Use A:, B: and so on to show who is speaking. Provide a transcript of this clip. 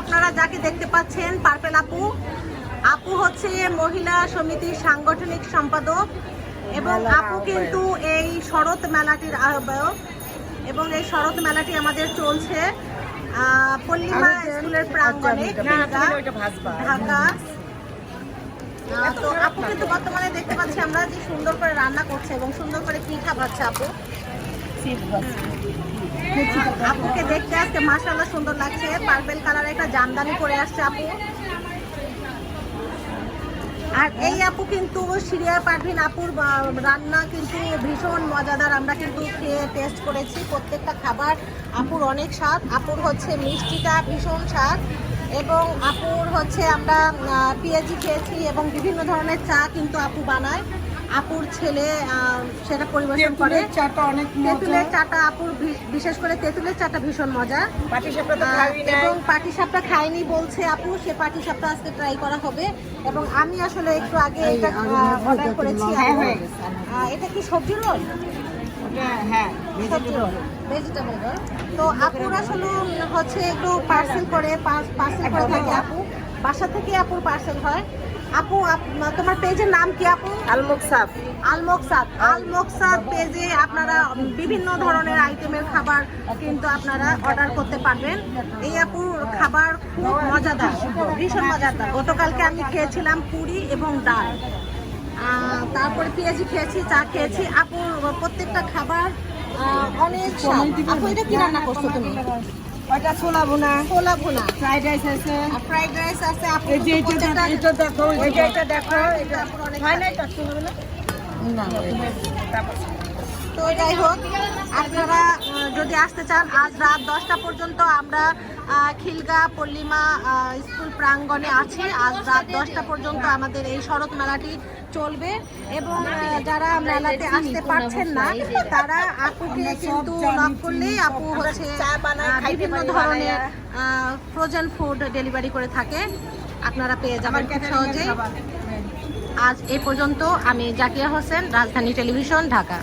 A: আপনারা যাকে দেখতে পাচ্ছেন পার্পেল আপু, আপু হচ্ছে মহিলা সমিতির সাংগঠনিক সম্পাদক এবং আপু কিন্তু এই শরৎ মেলাটির আহ্বায়ক এবং এই শরৎ মেলাটি আমাদের চলছে পল্লিমা স্কুলের প্রাঙ্গণে ঢাকা। তো আপু কিন্তু বর্তমানে দেখতে পাচ্ছি আমরা যে সুন্দর করে রান্না করছে এবং সুন্দর করে পিঠা ভাজছে আপু। আপুকে দেখতে আজকে মাশাআল্লাহ সুন্দর লাগছে, পার্পেল কালার একটা জামদানি পরে আসছে আপু। আর এই আপু কিন্তু সিরিয়া পারভিন আপুর রান্না কিন্তু ভীষণ মজাদার, আমরা কিন্তু খেয়ে টেস্ট করেছি প্রত্যেকটা খাবার। আপুর অনেক স্বাদ, আপুর হচ্ছে মিষ্টিটা ভীষণ স্বাদ এবং আপুর হচ্ছে আমরা পেঁয়াজি খেয়েছি এবং বিভিন্ন ধরনের চা কিন্তু আপু বানায়। আপুর ছেলে সেটা পরিবেশন করে। তেঁতুলের চাটা আপুর, বিশেষ করে তেঁতুলের চাটা ভীষণ মজা। এবং পাটিসাপটা খায়নি বলছে আপু, সে পাটিসাপটা আজকে ট্রাই করা হবে। এবং আমি আসলে একটু আগে এটা অর্ডার করেছি। এটা কি সবজি রোল? হ্যাঁ, সবজি রোল, ভেজিটেবল রোল। তো আপুর আসলে হচ্ছে একটু পার্সেল করে থাকে আপু, বাসা থেকে আপুর পার্সেল হয়। আপু তোমার পেজের নাম কি আপু? আলমকসাদ পেজে আপনারা বিভিন্ন ধরনের আইটেমের খাবার কিন্তু আপনারা অর্ডার করতে পারবেন। এই আপুর খাবার খুব মজাদার, ভীষণ মজাদার। গতকালকে আমি খেয়েছিলাম পুরি এবং ডাল, তারপরে পেঁয়াজি খেয়েছি, চা খেয়েছি। আপুর প্রত্যেকটা খাবার অনেক স্বাদ। আপু এটা কি রান্না করছো তুমি?
B: ওটা ছোলা ভুনা,
A: ফ্রাইড রাইস আছে, আপু
B: এটা দেখো, এটা দেখো, এটা হয় না, এটা হবে না।
A: তো যাই হোক, আপনারা যদি আসতে চান আজ রাত 10টা পর্যন্ত আমরা খিলগা পল্লিমা স্কুল প্রাঙ্গণে আছি। আজ রাত 10টা পর্যন্ত আমাদের এই শরৎ মেলাটি চলবে এবং যারা মেলাতে আসতে পারছেন না তারা আপুকে কিন্তু নক করলেই আপু হচ্ছে বিভিন্ন ধরনের ফ্রোজেন ফুড ডেলিভারি করে থাকে, আপনারা পেয়ে যাবেন খুব সহজেই। আজ এই পর্যন্ত। আমি জাকিয়া হোসেন, রাজধানী টেলিভিশন, ঢাকা।